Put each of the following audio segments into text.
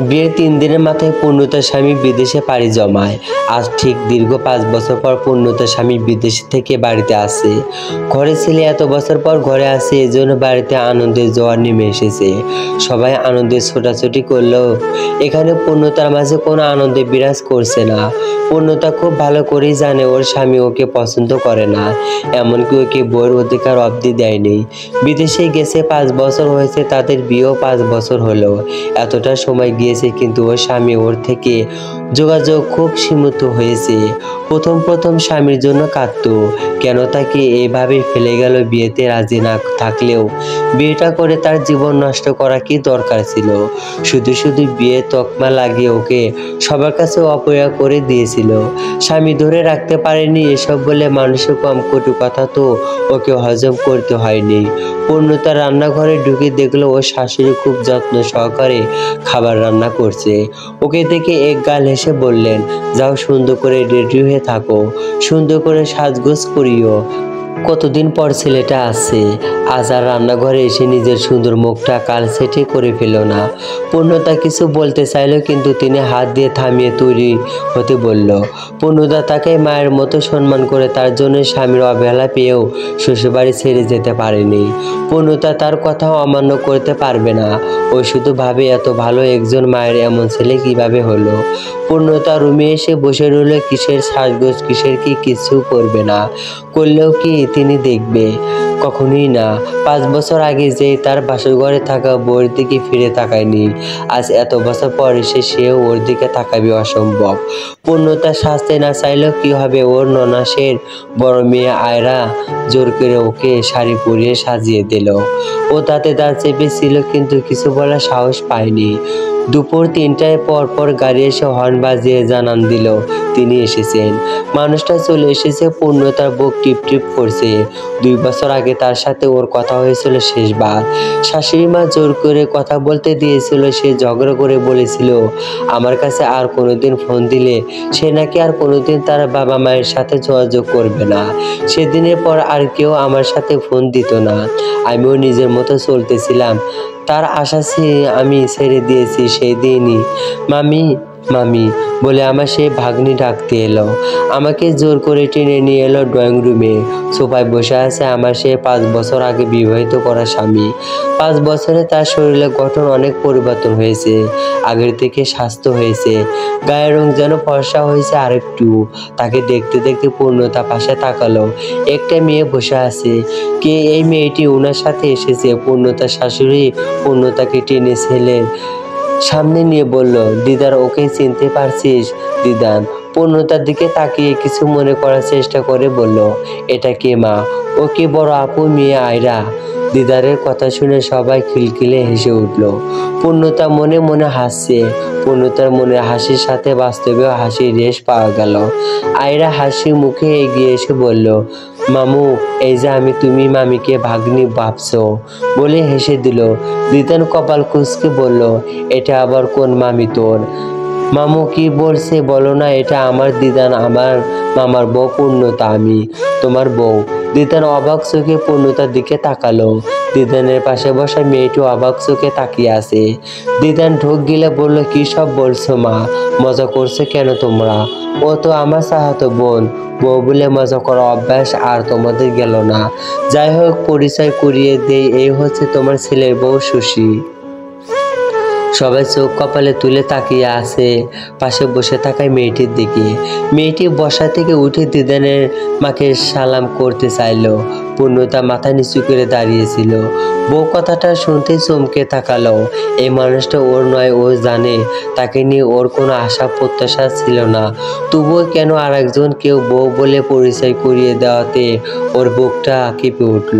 বিয়ের 3 দিনের মাথায় পূর্ণতার স্বামী বিদেশে পাড়ি জমায়। আজ ঠিক দীর্ঘ 5 বছর পর পূর্ণতার স্বামী বিদেশ থেকে বাড়িতে আসে। ঘরে ছেলে এত বছর পর ঘরে আসে, এজন্য বাড়িতে আনন্দের জোয়ার নেমে এসেছে। সবাই আনন্দে ছোটাছুটি করলেও এখানে পূর্ণতার মাঝে কোনো আনন্দে বিরাজ করছে না। পূর্ণতা খুব ভালো করেই জানে ওর স্বামী ওকে পছন্দ করে না, এমনকি ওকে বউয়ের অধিকার অবধি দেয়নি। বিদেশে গেছে 5 বছর হয়েছে, তাদের বিয়েও 5 বছর হলো। এতটা সময় গিয়েছে কিন্তু ওর স্বামী ওর থেকে যোগাযোগ খুব সীমিত হয়েছে। প্রথম স্বামীর জন্য কাঁদতো, কেন তাকে এইভাবে ফেলে গেল। বিয়েতে রাজি না থাকলেও বিয়েটা করে তার জীবন নষ্ট করা কি দরকার ছিল? শুধু বিয়ে তকমা লাগিয়ে ওকে সবার কাছে অপয়া করে দিয়েছিল। স্বামী ধরে রাখতে পারেনি, এসব বলে মানুষের কম কটু কথা তো ওকে হজম করতে হয়নি। পূর্ণতা রান্নাঘরে ঢুকে দেখলো ওর শাশুড়ি খুব যত্ন সহকারে খাবার রান্না করছে। ওকে দেখে এক গাল হেসে বললেন, যাও সুন্দর করে রেডি হয়ে থাকো, সুন্দর করে সাজগোজ করিও। কতদিন পর ছেলেটা আসছে, আজ আর রান্নাঘরে এসে নিজের সুন্দর মুখটা কাল সেটে করে ফেলো না। পূর্ণতা কিছু বলতে চাইলো, কিন্তু তিনি হাত দিয়ে থামিয়ে তৈরি হতে বলল। পূর্ণতা তাকে মায়ের মতো সম্মান করে, তার জন্য স্বামীর অবহেলা পেয়েও শ্বশুরবাড়ি ছেড়ে যেতে পারেনি। পূর্ণতা তার কথাও অমান্য করতে পারবে না। ও শুধু ভাবে এত ভালো একজন মায়ের এমন ছেলে কিভাবে হলো। পূর্ণতা রুমে এসে বসে রইল, কিসের সাজগোজ, কিসের কি কিছু করবে না। করলেও কি তিনি দেখবে? কখনোই না। 5 বছর আগে যে তার বাসর ঘরে থাকা বউয়ের দিকে ফিরে তাকায়নি, আজ এত বছর পর এসে সেও ওর দিকে তাকাবে অসম্ভব। পূর্ণতা সাজতে না চাইলেও কি হবে, ওর ননাসের বড় মেয়ে আয়রা জোর করে ওকে শাড়ি পরিয়ে সাজিয়ে দিল। ও তাতে দাঁত চেপেছিল, কিন্তু কিছু বলার সাহস পায়নি। দুপুর 3টায় পর গাড়ি এসে হর্ন বাজিয়ে জানান দিল তিনি এসেছেন। মানুষটা চলে এসেছে। পূর্ণতার বুক টিপ করছে। 2 বছর আগে তার সাথে ওর কথা হয়েছিল শেষবার। শাশুড়ি মা জোর করে কথা বলতে দিয়েছিল। সে ঝগড়া করে বলেছিল, আমার কাছে আর কোনোদিন ফোন দিলে সে নাকি আর কোনোদিন তার বাবা মায়ের সাথে যোগাযোগ করবে না। সেদিনের পর আর কেউ আমার সাথে ফোন দিত না। আমিও নিজের মতো চলতেছিলাম। তার আশা আমি ছেড়ে দিয়েছি সেই দিনই। মামি বলে আমার সেই ভাগ্নি ডাকতে এলো। আমাকে জোর করে টেনে নিয়ে এলো ড্রয়িং রুমে। সোফায় বসে আছে আমার সেই 5 বছর আগে বিবাহিত করা স্বামী। 5 বছরে তার শরীরের গঠন অনেক পরিবর্তন হয়েছে। আগের থেকে স্বাস্থ্য হয়েছে, গায়ের রং যেন ফর্সা হয়েছে আরেকটু। তাকে দেখতে দেখতে পূর্ণতা পাশে তাকালো। একটা মেয়ে বসে আছে। কে এই মেয়েটি? ওনার সাথে এসেছে। পূর্ণতার শাশুড়ি পূর্ণতাকে টেনে ছেলের সামনে নিয়ে বলল, দিদার, ওকে চিনতে পারছিস? দিদান পূর্ণতার দিকে তাকিয়ে কিছু মনে করার চেষ্টা করে বলল, এটা কে মা? ও কি বড় আপু মেয়ে আয়রা? দিদারের কথা শুনে সবাই খিলখিলে হেসে উঠল। পূর্ণতা মনে মনে হাসছে। পূর্ণতার মনে হাসির সাথে বাস্তবেও হাসির রেশ পাওয়া গেল। আয়রা হাসি মুখে এগিয়ে এসে বলল, মামু, এই যে আমি তুমি মামিকে ভাগ্নি ভাবছো বলে হেসে দিল। দিদান কপাল কুঁচকে বলল, এটা আবার কোন মামি তোর? মামু কি বলছে বলো না, এটা আমার দিদান, আমার মামার বউ পূর্ণতা, আমি তোমার বউ। দিদান অবাক চোখে পূর্ণতার দিকে তাকালো। দিদানের পাশে বসা মেয়েটি অবাক চোখে তাকিয়ে আছে। দিদান ঢোক গিলে বলল, কি সব বলছো মা? মজা করছে কেন তোমরা? ও তো আমার চাহাতো বোন। বউ বলে মজা করা অভ্যাস আর তোমাদের গেল না। যাই হোক, পরিচয় করিয়ে দেই, এই হচ্ছে তোমার ছেলের বউ সুশি। সবাই চোখ কপালে তুলে তাকিয়ে আছে পাশে বসে থাকা মেয়েটির দিকে। মেয়েটি বসা থেকে উঠে দিদানের মাকে সালাম করতে চাইল। পূর্ণতা মাথা নিচু করে দাঁড়িয়েছিল। বউ কথাটা শুনতেই চমকে তাকালো। এই মানুষটা ওর নয়, ও জানে। তাকে নিয়ে ওর কোনো আশা প্রত্যাশা ছিল না। তবুও কেন আর একজন কেউ বউ বলে পরিচয় করিয়ে দেওয়াতে ওর বুকটা কেঁপে উঠল।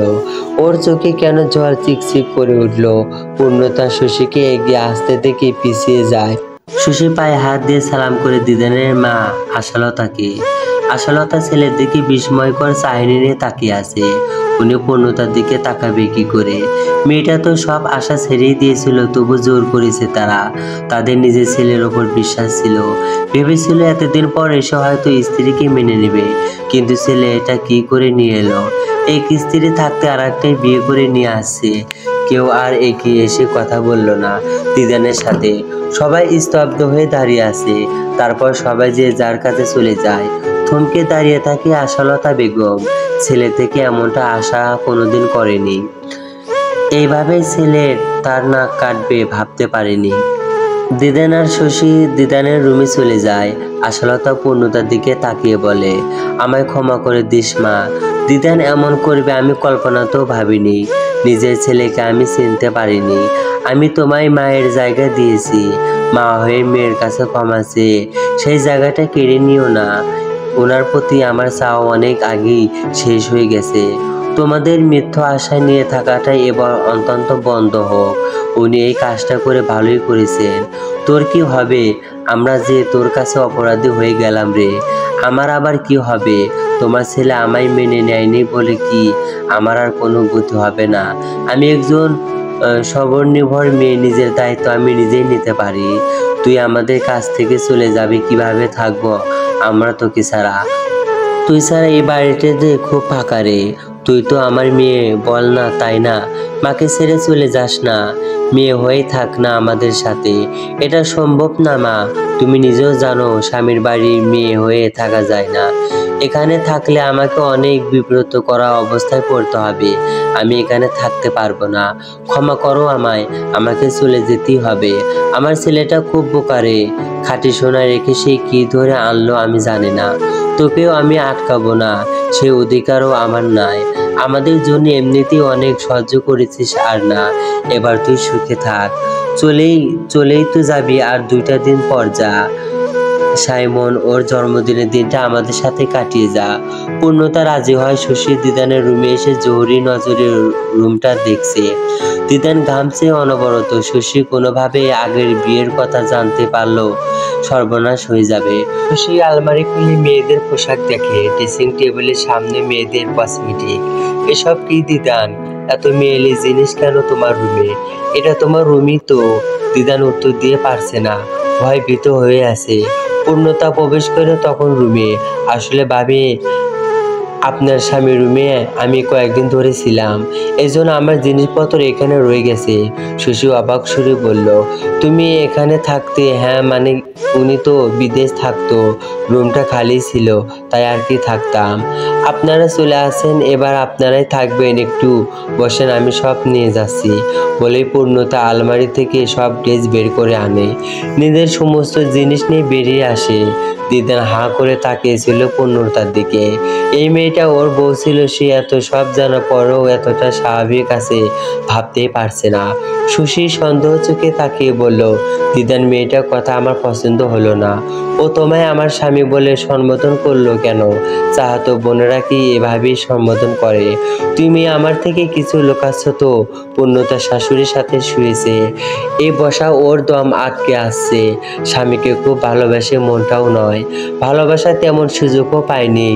ওর চোখে কেন জল চিকচিক করে উঠল। পূর্ণতা শশীকে এগিয়ে আসতে দেখে পিছিয়ে যায়। শশী পায়ে হাত দিয়ে সালাম করে দিদানের মা আশালতা ছেলের দিকে বিস্ময়কর চাহনি নিয়ে তাকিয়ে আছে। উনি পূর্ণতার দিকে তাকাবে কি করে? মেয়েটা তো সব আশা ছেড়েই দিয়েছিল, তবু জোর করেছে তারা। তাদের নিজের ছেলের ওপর বিশ্বাস ছিল। ভেবেছিল এতদিন পর এসে হয়তো স্ত্রীকে মেনে নেবে, কিন্তু ছেলে এটা কি করে নিয়ে এলো? এক স্ত্রী থাকতে আর একটাই বিয়ে করে নিয়ে আসছে। কেউ আর এগিয়ে এসে কথা বলল না দিদানের সাথে। সবাই স্তব্ধ হয়ে দাঁড়িয়ে আছে। তারপর সবাই যে যার কাছে চলে যায়। থমকে দাঁড়িয়ে থাকে আশালতা বেগম। ছেলে থেকে এমনটা আশা কোনোদিন করেনি। এইভাবে ছেলের তার নাক কাটবে ভাবতে পারেনি। দিদান আর শশী দিদানের রুমে চলে যায়। আশালতা পূর্ণতার দিকে তাকিয়ে বলে, আমায় ক্ষমা করে দিস মা। দিদান এমন করবে আমি কল্পনাতেও ভাবিনি। নিজের ছেলেকে আমি চিনতে পারিনি। আমি তোমায় মায়ের জায়গা দিয়েছি। মা হয়ে মেয়ের কাছে ক্ষমা চেয়ে সেই জায়গাটা কেড়ে নিও না। ওনার প্রতি আমার চাওয়া অনেক আগেই শেষ হয়ে গেছে। তোমাদের মিথ্যা আশা নিয়ে থাকাটাই এবার অন্তত বন্ধ হোক। উনি এই কাজটা করে ভালোই করেছেন। তোর কি হবে? আমরা যে তোর কাছে অপরাধী হয়ে গেলাম রে। আমার আবার কি হবে? তোমার ছেলে আমায় মেনে নেয়নি বলে কি আমার আর কোনো গতি হবে না? আমি একজন স্বনির্ভর মেয়ে, নিজের দায়িত্ব আমি নিজেই নিতে পারি। তুই আমাদের কাছ থেকে চলে যাবি, কিভাবে থাকবো আমরা তোকে ছাড়া? তুই ছাড়া এই বাড়িতে যে খুব ফাঁকা রে। তুই তো আমার মেয়ে, বল না, তাই না? মাকে ছেড়ে চলে যাস না। মেয়ে হয়ে থাক না আমাদের সাথে। এটা সম্ভব না মা। তুমি নিজেও জানো স্বামীর বাড়ির মেয়ে হয়ে থাকা যায় না। এখানে থাকলে আমাকে অনেক বিব্রত করা অবস্থায় পড়তে হবে। আমি এখানে থাকতে পারবো না। ক্ষমা করো আমায়। আমাকে চলে যেতেই হবে। আমার ছেলেটা খুব বোকা রে। খাঁটি সোনা রেখে সে কি ধরে আনলো আমি জানি না। তোকেও আমি আটকাবো না, সে অধিকারও আমার নাই। আমাদের জন্য এমনিতেই অনেক সহ্য করেছিস, আর না, এবার তুই সুখে থাক। চলেই তো যাবি, আর 2টা দিন পর যা। সাইমন, ওর জন্মদিনের দিনটা আমাদের সাথে কাটিয়ে যা। পূর্ণতা রাজি হয়। শশী দিদানের রুমে এসে জহুরি নজরে রুমটা দেখছে। দিদান ঘামছে অনবরত। শশী কোনোভাবে আগের বিয়ের কথা জানতে পারলো সর্বনাশ হয়ে যাবে। শশী আলমারি খুলে মেয়েদের পোশাক দেখে। ড্রেসিং টেবিলের সামনে মেয়েদের কসমেটিক। এসব কি দিদান? এত মেয়েলি জিনিস কেন তোমার রুমে? এটা তোমার রুমই তো। দিদান উত্তর দিয়ে পারছে না, ভয় ভীত হয়ে আছে। পূর্ণতা প্রবেশ করে তখন রুমে। আসলে ভাবি, আপনার স্বামীর রুমে আমি কয়েকদিন ধরে ছিলাম, এই জন্য আমার জিনিসপত্র এখানে রয়ে গেছে। শশী অবাক সুরে বলল, তুমি এখানে থাকতে? হ্যাঁ, মানে উনি তো বিদেশ থাকতো, রুমটা খালি ছিল, তাই আর কি থাকতাম। আপনারা চলে আসেন, এবার আপনারাই থাকবেন, একটু বসেন, আমি সব নিয়ে যাচ্ছি। বলেই পূর্ণতা আলমারি থেকে সব ড্রেস বের করে আনে। নিজের সমস্ত জিনিস নিয়ে বেরিয়ে আসে। দিদান হাঁ করে তাকিয়েছিল পূর্ণতার দিকে। এই মেয়েটা ওর বউ ছিল, সে এত সব জানার পরেও এতটা স্বাভাবিক আছে ভাবতেই পারছে না। শশী সন্দেহ চোখে তাকিয়ে বলল, দিদান, মেয়েটার কথা আমার পছন্দ হলো না। ও তোমায় আমার স্বামী বলে সম্বোধন করলো কেন? চাহাতো বোনেরা কি এভাবেই সম্বোধন করে? তুমি আমার থেকে কিছু লুকাচ্ছ তো? পূর্ণতার শাশুড়ির সাথে শুয়েছে, এই বসা ওর দম আটকে আসছে। স্বামীকে খুব ভালোবাসে, মনটাও নয়। ভালোবাসা তেমন সুযোগও পায়নি।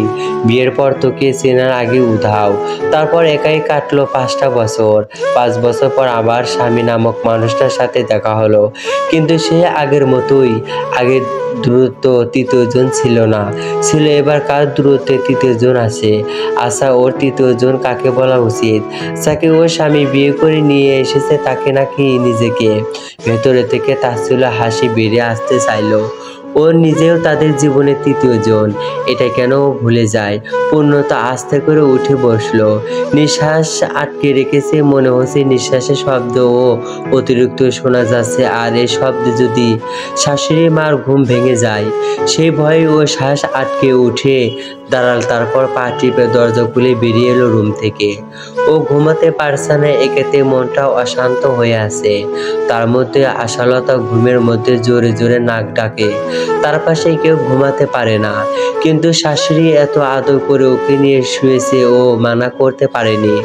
বিয়ের পর তোকে চেনার আগে উধাও। তারপর একাই কাটলো 5টা বছর। 5 বছর পর আবার স্বামী নামক মানুষটার সাথে দেখা হলো, কিন্তু সে আগের মতোই। আগের দূরত্ব তৃতীয়জন ছিল না, ছিল এবার কার দূরত্বে তৃতীয়জন আছে। আচ্ছা, ওর তৃতীয়জন কাকে বলা উচিত? যাকে ওর স্বামী বিয়ে করে নিয়ে এসেছে তাকে, নাকি নিজেকে? ভেতরে থেকে তাচ্ছিল্য হাসি বেরিয়ে আসতে চাইলো। ও নিজেও তাদের জীবনের তৃতীয়জন, এটা কেন ভুলে যায়? পূর্ণতা আস্তে করে উঠে বসলো। নিঃশ্বাস আটকে রেখেছে, মনে হচ্ছে নিঃশ্বাসের শব্দও অতিরিক্ত শোনা যাচ্ছে। আর এই শব্দে যদি শাশুড়ি মার ঘুম ভেঙে যায়, সেই ভয়ে ও শ্বাস আটকে উঠে দাঁড়াল। তারপর পা টিপে দরজা খুলে বেরিয়ে এলো রুম থেকে। ও ঘুমাতে পারছে না, একেতে মনটাও অশান্ত হয়ে আছে। তার মধ্যে আশালতা ঘুমের মধ্যে জোরে জোরে নাক ডাকে। তার পাশে কেউ ঘুমাতে পারে না, কিন্তু শাশুড়ি এত আদর করে ওকে নিয়ে শুয়েছে, ও মানা করতে পারেনি।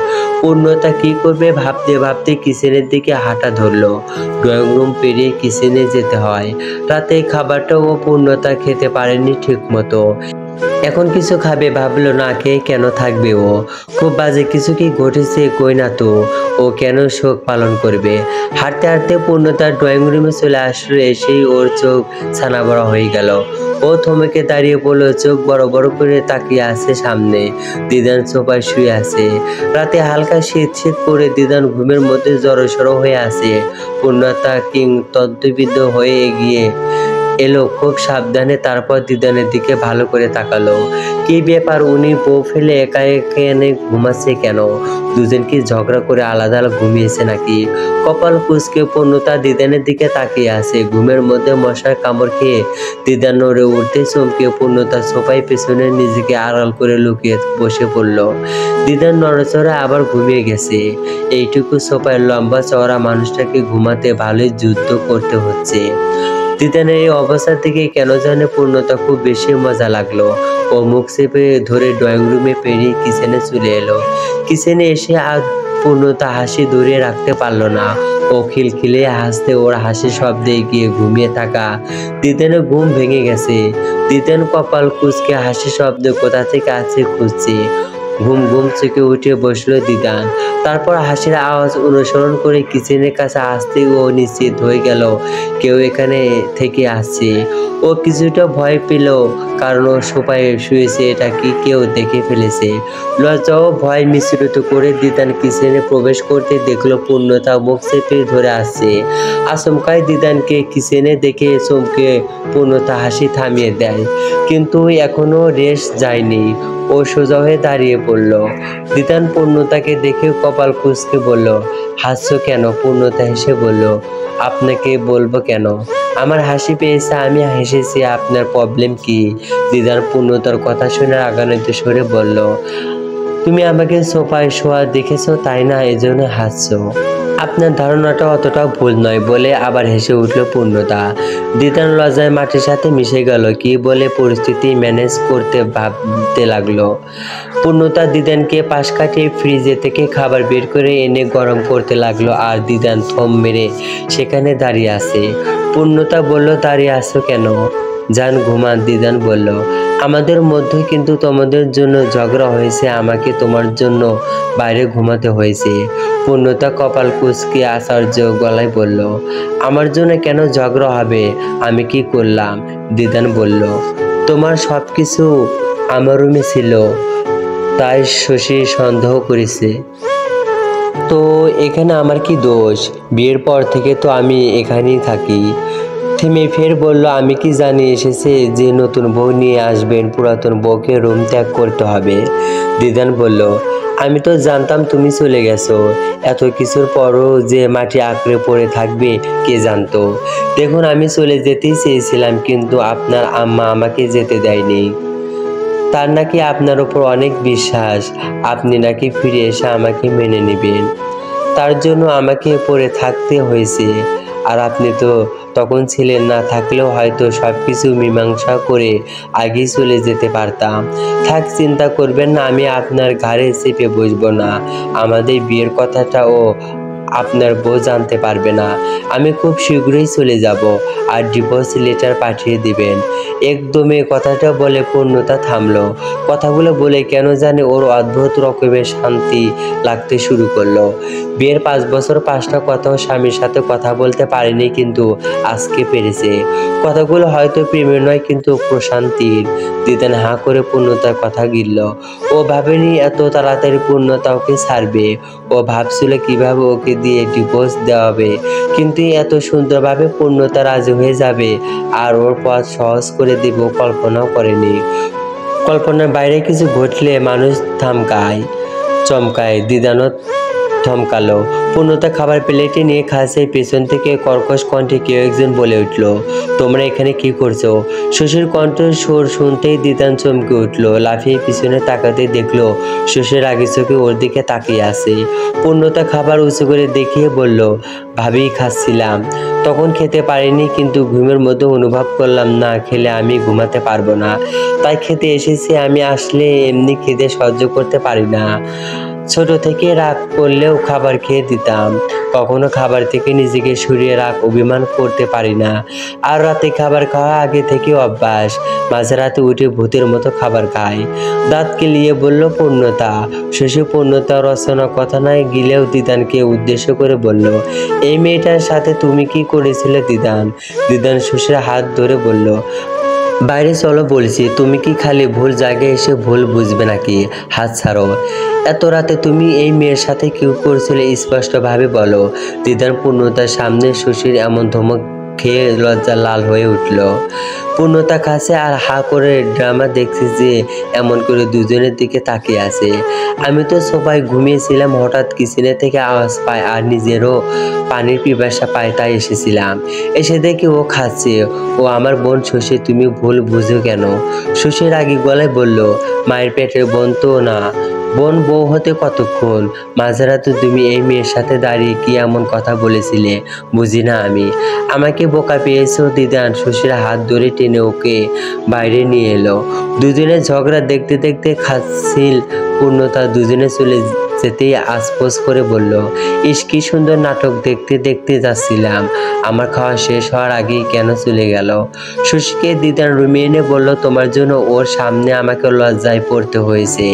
পূর্ণতা কি করবে ভাবতে ভাবতে কিচেনের দিকে হাঁটা ধরলো। ড্রয়িং রুম পেরিয়ে কিচেনে যেতে হয়। রাতে খাবারটাও পূর্ণতা খেতে পারেনি ঠিক মতো। এখন কিছু খাবে ভাবলো, না খেয়ে কেন থাকবে ও? খুব বাজে কিছু কি ঘটেছে? কই না তো, ও কেন শোক পালন করবে? হাঁটতে হাঁটতে পূর্ণতার ড্রয়িং রুমে চলে আসলো। এসেই ওর চোখ ছানা বড় হয়ে গেল। ও থমকে দাঁড়িয়ে পড়লো, চোখ বড় বড় করে তাকিয়ে আছে সামনে। দিদান সোফায় শুয়ে আছে। রাতে হালকা শীত শীত করে দিদান ঘুমের মধ্যে জড়সড় হয়ে আছে। পূর্ণতা তন্ত্রবিদ্ধ হয়ে এগিয়ে এলো খুব সাবধানে, তারপর দিদানের দিকে ভালো করে তাকালো। কি ব্যাপার, উনি বউ ফেলে একা এখানে ঘুমাচ্ছে কেন? দুজন কি ঝগড়া করে আলাদা আলাদা ঘুমিয়েছে নাকি? কপাল কুঁচকে পূর্ণতা দিদানের দিকে তাকিয়ে আছে। ঘুমের মধ্যে মশার কামড় খেয়ে দিদান নড়ে উঠতে চমকে পূর্ণতা সোফায় পেছনে নিজেকে আড়াল করে লুকিয়ে বসে পড়ল। দিদান নড়াচড়া আবার ঘুমিয়ে গেছে। এইটুকু সোফায় লম্বা চওড়া মানুষটাকে ঘুমাতে ভালোই যুদ্ধ করতে হচ্ছে। দিদানের এই অবস্থা থেকে কেন জানে পূর্ণতা খুব বেশি মজা লাগলো। ও মুখ চেপে ধরে ড্রয়িং রুমে পেরিয়ে কিচেনে চলে এলো। কিচেনে এসে আর পূর্ণতা হাসি ধরে রাখতে পারলো না। ও খিলখিলে হাসতে ওর হাসি শব্দে গিয়ে ঘুমিয়ে থাকা দিদানের ঘুম ভেঙে গেছে। দিদান কপাল কুঁচকে হাসি শব্দ কোথা থেকে আছে খুঁজছে। ঘুম ঘুম চোখে উঠে বসলো দিদান। তারপর হাসির আওয়াজ অনুসরণ করে কিচেনের কাছে আসতে ও নিশ্চিত হয়ে গেল কেউ এখানে থেকে আসছে। ও কিছুটা ভয় পেল, কারণ ও সোফায় শুয়েছে, এটা কি কেউ দেখে ফেলেছে? লজ্জা ও ভয় মিশ্রিত করে দিদান কিচেনে প্রবেশ করতে দেখলো পূর্ণতা মুখ চেপে ধরে আসছে। আচমকায় দিদানকে কিচেনে দেখে চমকে পূর্ণতা হাসি থামিয়ে দেয়, কিন্তু এখনো রেশ যায়নি। ও সোজা হয়ে দাঁড়িয়ে পড়ল। দিদান পূর্ণতাকে দেখে কপাল কুঁচকে বলল, হাসছো কেন? পূর্ণতা হেসে বলল, আপনাকে বলবো কেন? আমার হাসি পেয়েছে, আমি হেসেছি, আপনার প্রবলেম কি? দিদান পূর্ণতার কথা শুনে রাগান্বিত স্বরে বলল, তুমি আমাকে সোফায় শোয়া দেখেছো তাই না, এজন্য হাসছো? আপনার ধারণাটা অতটাও ভুল নয় বলে আবার হেসে উঠল পূর্ণতা। দিদান লজ্জায় মাটির সাথে মিশে গেল। কি বলে পরিস্থিতি ম্যানেজ করতে ভাবতে লাগলো। পূর্ণতা দিদানকে পাশ কাটিয়ে ফ্রিজে থেকে খাবার বের করে এনে গরম করতে লাগলো, আর দিদান থম মেরে সেখানে দাঁড়িয়ে আছে। পূর্ণতা বলল, দাঁড়িয়ে আছো কেন? যান ঘুমান। দিদান বলল, আমাদের মধ্যে কিন্তু তোমাদের জন্য ঝগড়া হয়েছে, আমাকে তোমার জন্য বাইরে ঘুমাতে হয়েছে। পূর্ণতা কপাল কুঁচকে আশ্চর্য গলায় বলল, আমার জন্য কেন ঝগড়া হবে? আমি কি করলাম? দিদান বলল, তোমার সব কিছু আমার রুমে ছিল, তাই শশী সন্দেহ করেছে। তো এখানে আমার কি দোষ? বিয়ের পর থেকে তো আমি এখানেই থাকি। থেমে ফের বলল, আমি কি জানি এসেছে যে নতুন বউ নিয়ে আসবেন, পুরাতন বউকে রুম ত্যাগ করতে হবে। দিদান বলল, আমি তো জানতাম তুমি চলে গেছো। এত কিছুর পরও যে মাটি আঁকড়ে পড়ে থাকবে কে জানতো। দেখুন, আমি চলে যেতেই চেয়েছিলাম, কিন্তু আপনার আম্মা আমাকে যেতে দেয়নি। তার নাকি আপনার ওপর অনেক বিশ্বাস, আপনি নাকি ফিরে এসে আমাকে মেনে নেবেন। তার জন্য আমাকে পড়ে থাকতে হয়েছে। আর আপনি তো তখন ছিলেন, না থাকলেও হয়তো সব কিছু মীমাংসা করে আগেই চলে যেতে পারতাম। থাক, চিন্তা করবেন না, আমি আপনার ঘাড়ে চেপে বসবো না। আমাদের বিয়ের কথাটাও আপনার বউ জানতে পারবে না। আমি খুব শীঘ্রই চলে যাব, আর ডিভোর্স লেটার পাঠিয়ে দিবেন। একদমই কথাটা বলে পূর্ণতা থামলো। কথাগুলো বলে কেন জানে ওর অদ্ভুত রকমের শান্তি লাগতে শুরু করলো। বিয়ের 5 বছর 5টা কথাও স্বামীর সাথে কথা বলতে পারেনি, কিন্তু আজকে পেরেছে। কথাগুলো হয়তো প্রেমের নয়, কিন্তু প্রশান্তির। দিদান হাঁ করে পূর্ণতার কথা গিলল। ও ভাবেনি এত তাড়াতাড়ি পূর্ণতা ওকে ছাড়বে। ও ভাবছিল কিভাবে ওকে দিয়ে ডিভোর্স দেওয়াবে, কিন্তু এত সুন্দরভাবে পূর্ণতা রাজি হয়ে যাবে আর ওর পথ সহজ করে দিব কল্পনাও করেনি। কল্পনার বাইরে কিছু ঘটলে মানুষ চমকায়। দিদানও থমকালো। পূর্ণতা খাবার প্লেটে নিয়ে খাচ্ছে। পেছন থেকে কর্কশ কণ্ঠে কেউ একজন বলে উঠল, তোমরা এখানে কি করছো? শশীর কণ্ঠ সুর শুনতেই দিদান চমকে উঠল। লাফিয়ে পিছনে তাকাতে দেখলো শশীর আগে চোখে ওর দিকে তাকিয়ে আছে। পূর্ণতা খাবার উঁচু করে দেখিয়ে বলল, ভাবি খাচ্ছিলাম, তখন খেতে পারিনি, কিন্তু ঘুমের মধ্যে অনুভব করলাম না খেলে আমি ঘুমাতে পারবো না, তাই খেতে এসেছি। আমি আসলে এমনি খেতে সহ্য করতে পারি না। ছোট থেকে রাগ করলেও খাবার খেয়ে দিতাম। কখনো খাবার থেকে নিজেকে সরিয়ে রাগ অভিমান করতে পারি না। আর রাতে খাবার খাওয়া আগে থেকে অভ্যাস। মাঝরাতে উঠে ভূতের মতো খাবার খাই। দাঁত কেলিয়ে বলল পূর্ণতা। শশী পূর্ণতা রচনা কথা নয় গিলেও দিদানকে উদ্দেশ্য করে বলল, এই মেয়েটার সাথে তুমি কি করেছিলে দিদান? দিদান শশীর হাত ধরে বলল, বাইরে চলো বলছি, তুমি কি খালি ভুল জায়গায় এসে ভুল বুঝবে নাকি? হাত ছাড়ো। এত রাতে তুমি এই মেয়ের সাথে কি করছিলে স্পষ্টভাবে বলো। দিদান পূর্ণতার সামনে শশীর এমন ধমক খেয়ে লজ্জা লাল হয়ে উঠল। পূর্ণতা কাছে আর হা করে ড্রামা দেখছে যে এমন করে দুজনের দিকে তাকিয়ে আছে। আমি তো সোফায় ঘুমিয়েছিলাম, হঠাৎ কিচেনে থেকে আওয়াজ পাই আর নিজেরও পানির পিপাসা পায়, তাই এসেছিলাম। এসে দেখি ও খাচ্ছে। ও আমার বোন শশী, তুমি ভুল বুঝো কেন? শশী রাগী গলায় বলল, মায়ের পেটের বোন তো না, বোন বউ হতে কতক্ষণ? মাঝরাতে তুমি এই মেয়ের সাথে দাঁড়িয়ে কি এমন কথা বলেছিলে? বুঝি না আমি। আমাকে বোকা পেয়েছো দিদান শশীর হাত ধরে টেনে ওকে বাইরে নিয়ে এলো। দুজনে ঝগড়া দেখতে দেখতে খাচ্ছিল পূর্ণতা দুজনে চলে যেতেই আশপোস করে বলল, ইস কি সুন্দর নাটক দেখতে দেখতে যাচ্ছিলাম, আমার খাওয়া শেষ হওয়ার আগেই কেন চলে গেল? শশীকে দিদার রুমে এনে বলল, তোমার জন্য ওর সামনে আমাকে লজ্জায় পড়তে হয়েছে।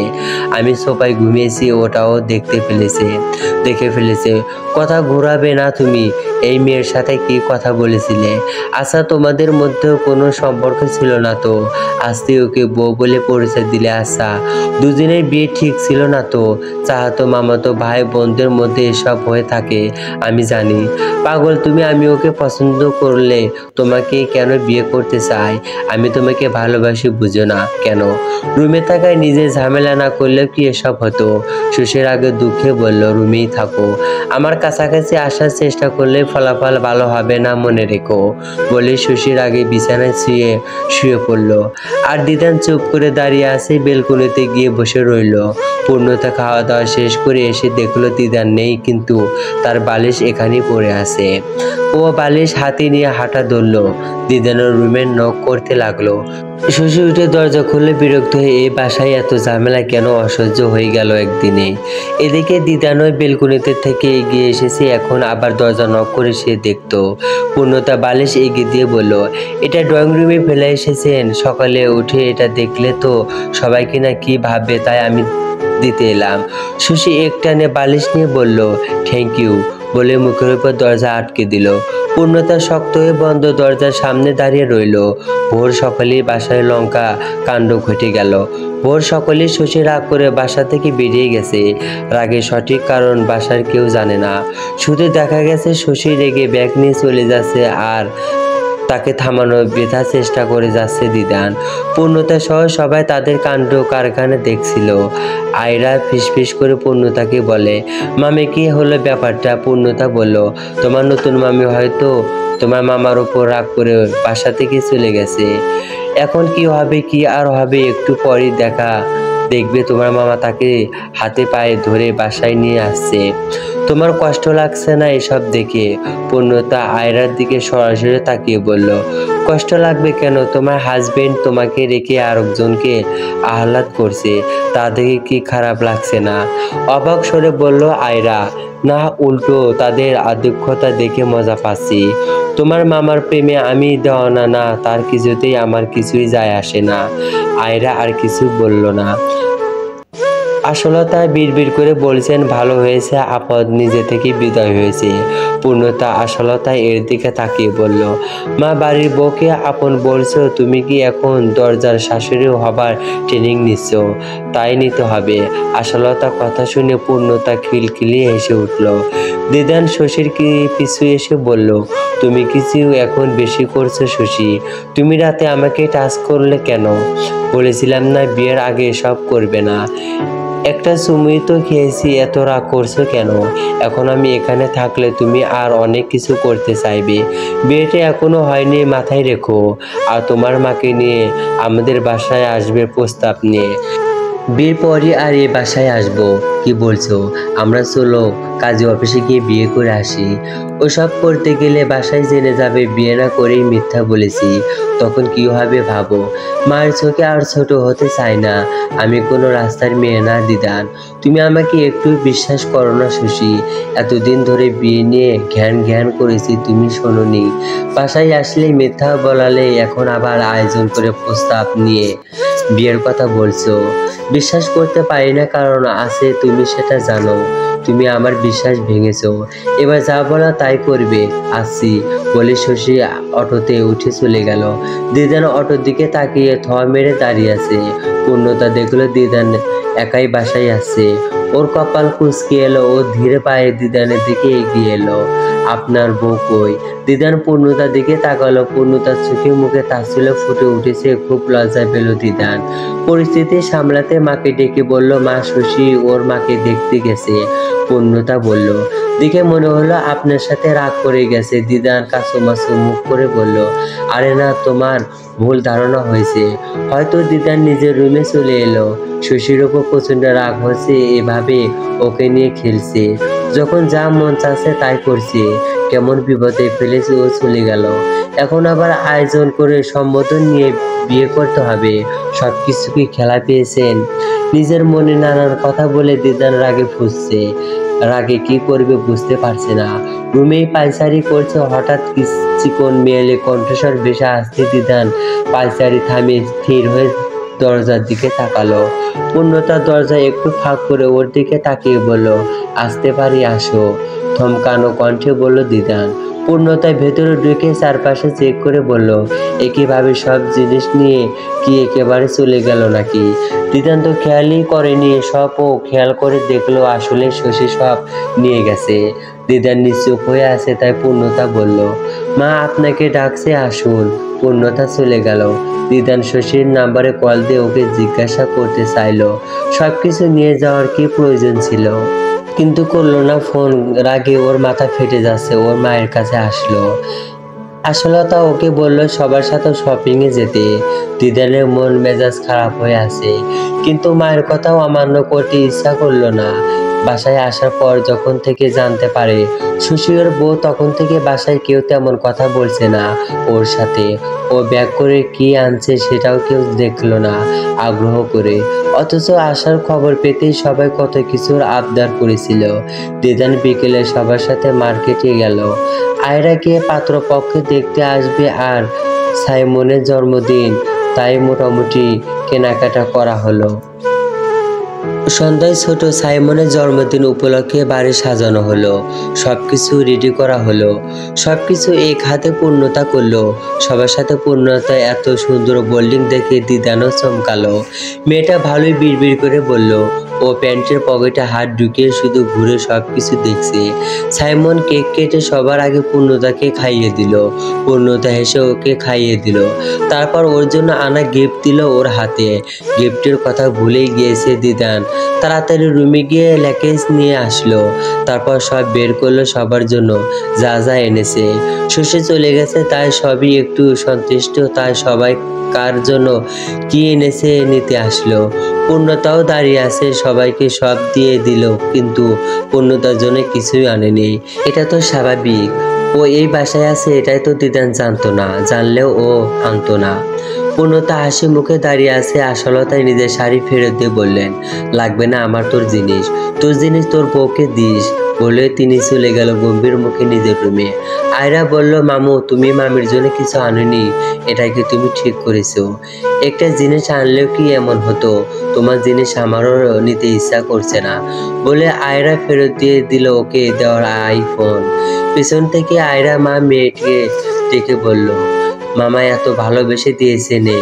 আমি সোফায় ঘুমিয়েছি, ওটাও দেখে ফেলেছে। কথা ঘোরাবে না তুমি। এই মেয়ের সাথে কি কথা বলেছিলে? আচ্ছা তোমাদের মধ্যেও কোনো সম্পর্ক ছিল না তো? আজকে ওকে বউ বলে পরিচয় দিলে? আচ্ছা দুজনের বিয়ে ঠিক ছিল না তো? চাহাতো মামাতো ভাই বোনদের মধ্যে এসব হয়ে থাকে, আমি জানি। পাগল তুমি, আমি ওকে পছন্দ করলে তোমাকে কেন বিয়ে করতে চাই? আমি তোমাকে ভালোবাসি, বুঝো না কেন? রুমে থাকায় নিজে ঝামেলা না করলেও কি এসব হতো? শশীর আগে দুঃখে বলল, রুমেই থাকো, আমার কাছাকাছি আসার চেষ্টা করলে ফলাফল ভালো হবে না, মনে রেখো। বলে শশীর আগে বিছানায় শুয়ে পড়ল। আর দিদান চুপ করে দাঁড়িয়ে আছে, বেলকনিতে গিয়ে বসে রইল। পূর্ণতা খাওয়া দাওয়া শেষ করে এসে দেখলো দিদান নেই, কিন্তু তার বালিশ এখানেই পড়ে আছে। ও বালিশ হাতে নিয়ে হাঁটা ধরল। দিদানের রুমে নক করতে লাগলো। শশী উঠে দরজা খুললে বিরক্ত হয়ে এই বাসায় এত ঝামেলা কেন, অসহ্য হয়ে গেল একদিনে। এদিকে দিদানয় বেলকুনিতে থেকে এগিয়ে এসেছে, এখন আবার দরজা নক করে সে দেখতো। পূর্ণতা বালিশ এগিয়ে দিয়ে বলল, এটা ড্রয়িং রুমে ফেলে এসেছেন? সকালে উঠে এটা দেখলে তো সবাই কিনা কি ভাববে, তাই আমি দিতে এলাম। শশী একটানে বালিশ নিয়ে বলল, থ্যাংক ইউ বলে মুখের উপর দরজা আটকে দিল। পূর্ণতা শক্ত হয়ে বন্ধ দরজার সামনে দাঁড়িয়ে রইল। ভোর সকালেই বাসায় লঙ্কা কাণ্ড ঘটে গেল। ভোর সকালে শশী রাগ করে বাসা থেকে বেরিয়ে গেছে। রাগের সঠিক কারণ বাসার কেউ জানে না, শুধু দেখা গেছে শশী রেগে ব্যাগ নিয়ে চলে যাচ্ছে আর তাকে থামানোর বৃথা চেষ্টা করে যাচ্ছে দিদান। পূর্ণতা সহ সবাই তাদের কাণ্ড কারখানা দেখছিল। আয়রা ফিসফিস করে পূর্ণতাকে বলে, মামি কি হলো ব্যাপারটা? পূর্ণতা বলল, তোমার নতুন মামি হয়তো তোমার মামার উপর রাগ করে বাসা থেকে চলে গেছে। এখন কি হবে, কি আর হবে, একটু পরই দেখবে তোমার মামা তাকে হাতে পায়ে ধরে বাসায় নিয়ে আসছে। তোমার কষ্ট লাগছে না এসব দেখে? পূর্ণতা আয়রার দিকে সরাসরি তাকিয়ে বলল, কষ্ট লাগবে কেন? তোমার হাজবেন্ড তোমাকে রেখে আরেকজনকে আহ্লাদ করছে, তা দেখে কি খারাপ লাগছে না? অবাক স্বরে বলল আয়রা, না উল্টো তাদের আধিক্যতা দেখে মজা পাচ্ছি। তোমার মামার প্রেমে আমি দেওয়ানা না, তার কিছুতেই আমার কিছুই যায় আসে না। আয়রা আর কিছু বলল না। আশলতা বিড়বিড় করে বলছেন, ভালো হয়েছে আপদ নিজে থেকে বিদায় হয়েছে। পূর্ণতা আশলতা এর দিকে তাকিয়ে বলল, মা বাড়ির বউকে আপন বলছো? তুমি কি এখন দরজার শাশুড়ি হবার ট্রেনিং নিচ্ছ? তাই নিতে হবে। আশলতা কথা শুনে পূর্ণতা খিলখিলিয়ে হেসে উঠল। দিদান শশীর পিছু এসে বলল, তুমি কিছু এখন বেশি করছো শশী, তুমি রাতে আমাকে টাচ করলে কেন? বলেছিলাম না বিয়ের আগে এসব করবে না। একটা চুমুই তো খেয়েছি, এত রাগ করছো কেন? এখন আমি এখানে থাকলে তুমি আর অনেক কিছু করতে চাইবে। বিয়েটা এখনো হয়নি, মাথায় রেখো। আর তোমার মাকে নিয়ে আমাদের বাসায় আসবে প্রস্তাব নিয়ে। বিয়ের পরই আর এই বাসায় আসবো। কি বলছো? আমরা চলো কাজী অফিসে গিয়ে বিয়ে করে আসি। ওসব করতে গেলে বাসায় জেনে যাবে বিয়ে না করেই মিথ্যা বলেছি, তখন কি হবে ভাবো। মায়ের চোখে আর ছোট হতে চাই না, আমি কোনো রাস্তার মেয়ে না দিদান। তুমি আমাকে একটু বিশ্বাস করো না শশী? এতদিন ধরে বিয়ে নিয়ে ঘ্যান ঘ্যান করেছি, তুমি শোনোনি। বাসায় আসলে মিথ্যা বলালে এখন আবার আয়োজন করে প্রস্তাব নিয়ে বিয়ের কথা বলছো। বিশ্বাস করতে পারি না কারণ আছে, তুমি সেটা জানো। তুমি আমার বিশ্বাস ভেঙেছো, এবার যা বলা তাই করবে। আসছি বলে শশী অটোতে উঠে চলে গেল। দিদান অটোর দিকে তাকিয়ে থ মেরে দাঁড়িয়ে আছে। পূর্ণতা দেখলো দিদান একাই বাসায় আসছে। ওর কপাল কুঁচকে এলো। ও ধীরে পায়ে দিদানের দিকে এগিয়ে এলো। আপনার বউ কই? দিদান পূর্ণতার দিকে তাকালো। পূর্ণতার চোখে মুখে তাচ্ছিল্য ফুটে উঠেছে। খুব লজ্জা পেল দিদান। পরিস্থিতি সামলাতে মাকে ডেকে বলল, মা শশী ওর মাকে দেখতে গেছে। পূর্ণতা বলল, দেখে মনে হলো আপনার সাথে রাগ করে গেছে। দিদান কাচুমাচু মুখ করে বলল, আরে না, তোমার ভুল ধারণা হয়েছে। হয়তো দিদান নিজের রুমে চলে এলো। শশীর ওপর প্রচন্ড রাগ হচ্ছে, এভাবে ওকে নিয়ে খেলছে, যখন যা মন চাচ্ছে তাই করছে। কেমন বিপদে ফেলেছে ও চলে গেল। এখন আবার আয়োজন করে সম্বোধন নিয়ে বিয়ে করতে হবে। সবকিছু কি খেলা পেয়েছেন? নিজের মনে নানান কথা বলে দিদান রাগে ফুঁসছে। রাগে কি করবে বুঝতে পারছে না। রুমেই পায়চারি করছে। হঠাৎ চিকন মেয়েলে কণ্ঠস্বর ভেসে আসতে দিদান পায়চারি থামিয়ে স্থির হয়ে দরজার দিকে তাকালো। পূর্ণতা দরজা একটু ফাঁক করে ওর দিকে তাকিয়ে বলল, আসতে পারি? আসো, থমকানো কণ্ঠে বলল দিদান। পূর্ণতায় ভেতরে ঢুকে চারপাশে চেক করে বলল, একইভাবে সব জিনিস নিয়ে কি একেবারে চলে গেল নাকি? দিদান তো খেয়ালই করেনি। সব ও খেয়াল করে দেখলো আসলে শশী সব নিয়ে গেছে। দিদান নিশ্চুপ হয়ে আছে, তাই পূর্ণতা বলল, মা আপনাকে ডাকছে, আসুন। পূর্ণতা চলে গেল। দিদান শশীর নাম্বারে কল দিয়ে ওকে জিজ্ঞাসা করতে চাইলো সবকিছু নিয়ে যাওয়ার কি প্রয়োজন ছিল, কিন্তু করলো না ফোন। রাগে ওর মাথা ফেটে যাচ্ছে। ওর মায়ের কাছে আসলো। আশালতা ওকে বললো সবার সাথে শপিংয়ে যেতে। দিদানের মন মেজাজ খারাপ হয়ে আছে, কিন্তু মায়ের কথাও অমান্য করতে ইচ্ছা করলো না। বাসায় আসার পর যখন থেকে জানতে পারে শশী ওর বউ, তখন থেকে বাসায় কেউ তেমন কথা বলছে না ওর সাথে। ও ব্যাগ করে কি আনছে সেটাও কেউ দেখলো না আগ্রহ করে। অথচ আসার খবর পেতেই সবাই কত কিছুর আবদার করেছিল। দিদান বিকেলে সবার সাথে মার্কেটে গেল। আয়রাকে পাত্রপক্ষ দেখতে আসবে আর সাইমনের জন্মদিন, তাই মোটামুটি কেনাকাটা করা হলো। সন্ধ্যায় ছোট সাইমনের জন্মদিন উপলক্ষে বাড়ি সাজানো হলো। সবকিছু রেডি করা হলো। সবকিছু এক হাতে পূর্ণতা করলো। সবার সাথে পূর্ণতা এত সুন্দর বোল্ডিং দেখে দিদানও চমকালো। মেয়েটা ভালোই বিড়বিড় করে বলল। ও প্যান্টের পকেটে হাত ঢুকিয়ে শুধু ঘুরে সবকিছু দেখছে। সাইমন কেক কেটে সবার আগে পূর্ণতাকে খাইয়ে দিল। পূর্ণতা হেসে ওকে খাইয়ে দিল। তারপর ওর জন্য আনা গিফট দিল ওর হাতে। গিফটের কথা ভুলেই গিয়েছে দিদান। তাড়াতাড়ি রুমে গিয়ে ল্যাকেজ নিয়ে আসলো। তারপর সব বের করলো সবার জন্য যা যা এনেছে। শশী চলে গেছে তাই সবই একটু সন্তুষ্ট। তাই সবাই কার জন্য কি এনেছে নিতে আসলো। পূর্ণতাও দাঁড়িয়ে আছে। সবাইকে সব দিয়ে দিল, কিন্তু পূর্ণতার জন্য কিছুই আনেনি। এটা তো স্বাভাবিক, ও এই বাসায় আছে এটাই তো দিদান জানতো না। জানলেও ও আনতো না। পূর্ণতা হাসি মুখে দাঁড়িয়ে আছে। আশালতায় নিজের শাড়ি ফেরত দিয়ে বললেন, লাগবে না আমার তোর জিনিস, তোর জিনিস তোর বউকে দিস। বলে তিনি চলে গেল গম্ভীর মুখে নিজের রুমে। আয়রা বলল, মামু তুমি মামির জন্য কিছু আনোনি? এটা কি তুমি ঠিক করেছো? একটা জিনিস আনলেও কি এমন হতো? তোমার জিনিস আমারও নিতে ইচ্ছা করছে না। বলে আয়রা ফেরত দিয়ে দিল ওকে দেওয়ার আইফোন। পেছন থেকে আয়রা মা মেয়েটিকে ডেকে বলল, মামা এত ভালোবেসে দিয়েছে নে।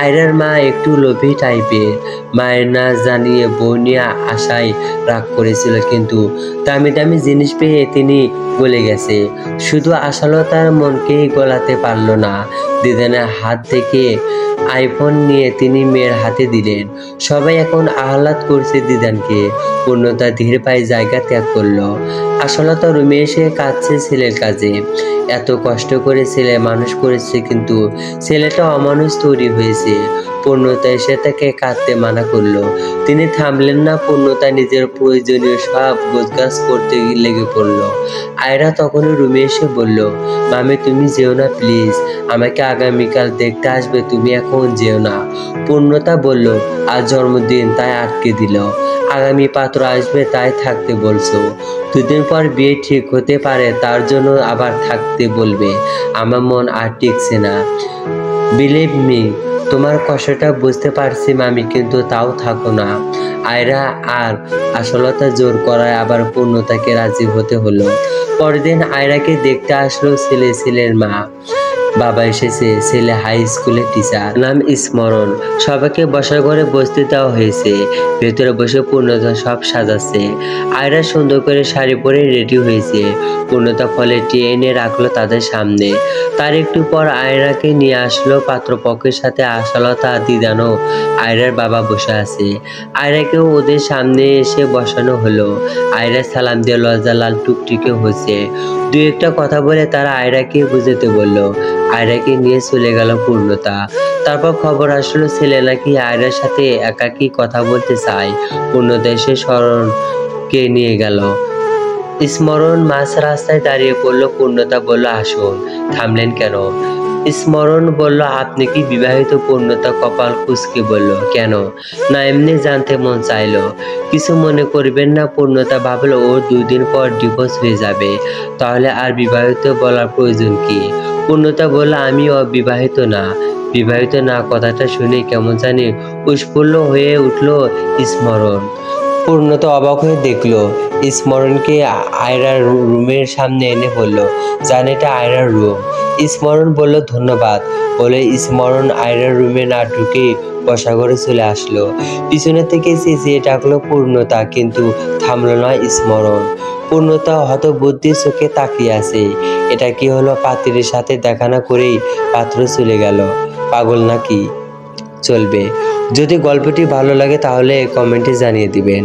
আয়রার মা একটু লোভী টাইপের। মায়ের না জানিয়ে বউ নিয়ে আশায় রাগ করেছিল, কিন্তু দামি দামি জিনিস পেয়ে তিনি গলে গেছে। শুধু আশালতার মনকেই গলাতে পারল না। দিদানের হাত থেকে আইফোন নিয়ে তিনি মেয়ের হাতে দিলেন। সবাই এখন আহ্লাদ করছে দিদানকে। পূর্ণতা ধীরে পায়ে জায়গা ত্যাগ করলো। আশালতা রুমে এসে কাঁদছে ছেলের কাজে। এত কষ্ট করে ছেলে মানুষ করেছে, কিন্তু ছেলেটা অমানুষ তৈরি হয়েছে। পূর্ণতা এসে তাকে কাঁদতে মানা করলো। তিনি থামলেন না। পূর্ণতা নিজের প্রয়োজনীয় সব গোছগাছ করতে লেগে পড়লো। আয়রা তখনও রুমে এসে বলল, মামি তুমি যেও না প্লিজ, আমাকে আগামীকাল দেখতে আসবে, তুমি এখন যেও না। পূর্ণতা বলল, আজ জন্মদিন তাই আটকে দিল, আগামী পাত্র আসবে তাই থাকতে বলছো, দুদিন পর বিয়ে ঠিক হতে পারে তার জন্য আবার থাকতে বলবে, আমার মন আর টিকছে না। বিলিভ মি, তোমার কষ্টটা বুঝতে পারছি মামি, কিন্তু তাও থাকো না। আয়রা আর আশালতা জোর করায় আবার পূর্ণতাকে রাজি হতে হলো। পরদিন আয়রাকে দেখতে আসলো ছেলের মা। বাবা এসেছে, ছেলে হাই স্কুলের টিচার, নাম স্মরণ। সবাইকে বসার ঘরে বসতে দেওয়া হয়েছে। ভেতরে বসে পূর্ণতা সব সাজাচ্ছে। আয়রা সুন্দর করে শাড়ি পরে রেডি হয়েছে। পূর্ণতা ফলেটি এনে রাখলো তাদের সামনে। তার একটু পর আয়রাকে নিয়ে আসলো পাত্রপক্ষের সাথে আশালতা, দিদানো আয়রার বাবা বসে আছে। আয়রাকেও ওদের সামনে এসে বসানো হলো। আয়রা সালাম দিয়ে লজ্জা লাল টুকটিকে হচ্ছে। দু একটা কথা বলে তারা আয়রাকে বুঝাতে বলল। আয়রাকে নিয়ে চলে গেল পূর্ণতা। তারপর খবর আসলো ছেলে নাকি আয়রার সাথে একাকী কথা বলতে চায়। পূর্ণতা এসে স্মরণকে নিয়ে গেল। স্মরণ মাঝ রাস্তায় দাঁড়িয়ে পড়ল। পূর্ণতা বলল, আসুন। থামলেন কেন? স্মরণ বলল, আপনি কি বিবাহিত? পূর্ণতা কপাল কুঁচকে বলল, কেন? না এমনি জানতে মন চাইলো। কিছু মনে করবেন না। পূর্ণতা ভাবলো ওর 2 দিন পর ডিভোর্স হয়ে যাবে, তাহলে আর বিবাহিত বলার প্রয়োজন কি? পূর্ণতা বলল, আমি অবিবাহিত না। বিবাহিত না কথাটা শুনে কেমন জানি উৎফুল্ল হয়ে উঠল স্মরণ। পূর্ণতা অবাক হয়ে দেখলো স্মরণকে আয়রার রুমের সামনে এনে বলল, জান এটা আয়রার রুম। স্মরণ বলল, ধন্যবাদ। বলে স্মরণ আয়রার রুমে না ঢুকে বসাঘরে চলে আসলো। পিছনে থেকে চেঁচিয়ে ডাকলো পূর্ণতা, কিন্তু থামলো না স্মরণ। পূর্ণতা হতবুদ্ধির চোখে তাকিয়ে আছে। এটা কি হলো? পাত্রের সাথে দেখা না করেই পাত্র চলে গেল, পাগল নাকি? চলবে। যদি গল্পটি ভালো লাগে তাহলে কমেন্টে জানিয়ে দিবেন।